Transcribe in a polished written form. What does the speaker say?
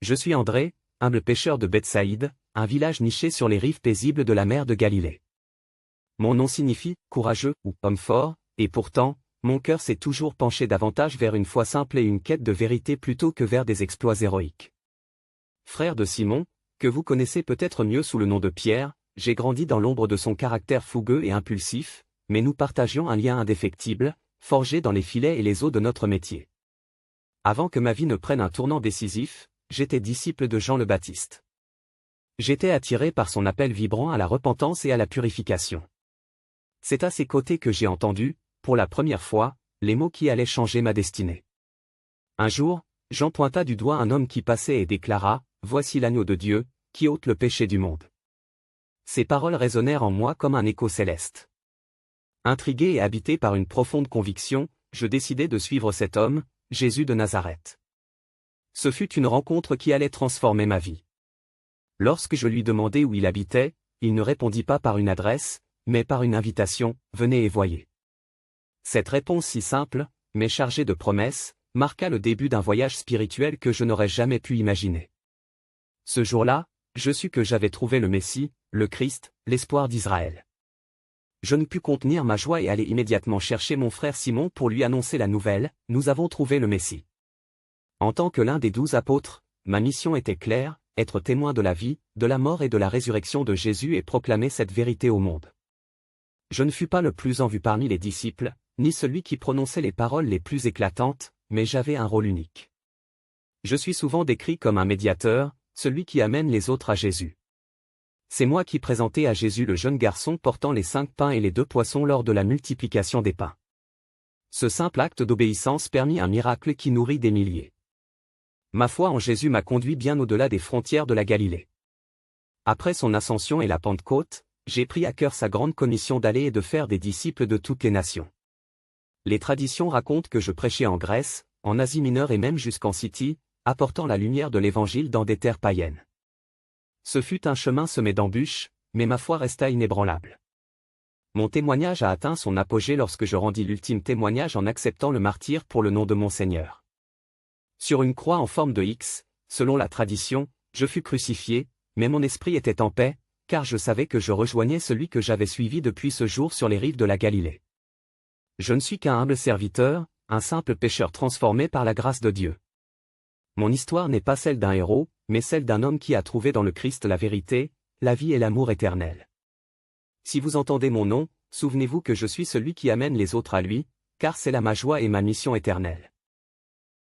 Je suis André, humble pêcheur de Bethsaïde, un village niché sur les rives paisibles de la mer de Galilée. Mon nom signifie « courageux » ou « homme fort », et pourtant, mon cœur s'est toujours penché davantage vers une foi simple et une quête de vérité plutôt que vers des exploits héroïques. Frère de Simon, que vous connaissez peut-être mieux sous le nom de Pierre, j'ai grandi dans l'ombre de son caractère fougueux et impulsif, mais nous partagions un lien indéfectible, forgé dans les filets et les eaux de notre métier. Avant que ma vie ne prenne un tournant décisif, j'étais disciple de Jean le Baptiste. J'étais attiré par son appel vibrant à la repentance et à la purification. C'est à ses côtés que j'ai entendu, pour la première fois, les mots qui allaient changer ma destinée. Un jour, Jean pointa du doigt un homme qui passait et déclara « Voici l'agneau de Dieu, qui ôte le péché du monde ». Ces paroles résonnèrent en moi comme un écho céleste. Intrigué et habité par une profonde conviction, je décidai de suivre cet homme, Jésus de Nazareth. Ce fut une rencontre qui allait transformer ma vie. Lorsque je lui demandai où il habitait, il ne répondit pas par une adresse, mais par une invitation, « Venez et voyez ». Cette réponse si simple, mais chargée de promesses, marqua le début d'un voyage spirituel que je n'aurais jamais pu imaginer. Ce jour-là, je sus que j'avais trouvé le Messie, le Christ, l'espoir d'Israël. Je ne pus contenir ma joie et aller immédiatement chercher mon frère Simon pour lui annoncer la nouvelle, « Nous avons trouvé le Messie ». En tant que l'un des 12 apôtres, ma mission était claire, être témoin de la vie, de la mort et de la résurrection de Jésus et proclamer cette vérité au monde. Je ne fus pas le plus en vue parmi les disciples, ni celui qui prononçait les paroles les plus éclatantes, mais j'avais un rôle unique. Je suis souvent décrit comme un médiateur, celui qui amène les autres à Jésus. C'est moi qui présentai à Jésus le jeune garçon portant les 5 pains et les 2 poissons lors de la multiplication des pains. Ce simple acte d'obéissance permit un miracle qui nourrit des milliers. Ma foi en Jésus m'a conduit bien au-delà des frontières de la Galilée. Après son ascension et la Pentecôte, j'ai pris à cœur sa grande commission d'aller et de faire des disciples de toutes les nations. Les traditions racontent que je prêchais en Grèce, en Asie mineure et même jusqu'en Scythie, apportant la lumière de l'Évangile dans des terres païennes. Ce fut un chemin semé d'embûches, mais ma foi resta inébranlable. Mon témoignage a atteint son apogée lorsque je rendis l'ultime témoignage en acceptant le martyre pour le nom de mon Seigneur. Sur une croix en forme de X, selon la tradition, je fus crucifié, mais mon esprit était en paix, car je savais que je rejoignais celui que j'avais suivi depuis ce jour sur les rives de la Galilée. Je ne suis qu'un humble serviteur, un simple pécheur transformé par la grâce de Dieu. Mon histoire n'est pas celle d'un héros, mais celle d'un homme qui a trouvé dans le Christ la vérité, la vie et l'amour éternel. Si vous entendez mon nom, souvenez-vous que je suis celui qui amène les autres à lui, car c'est là ma joie et ma mission éternelle.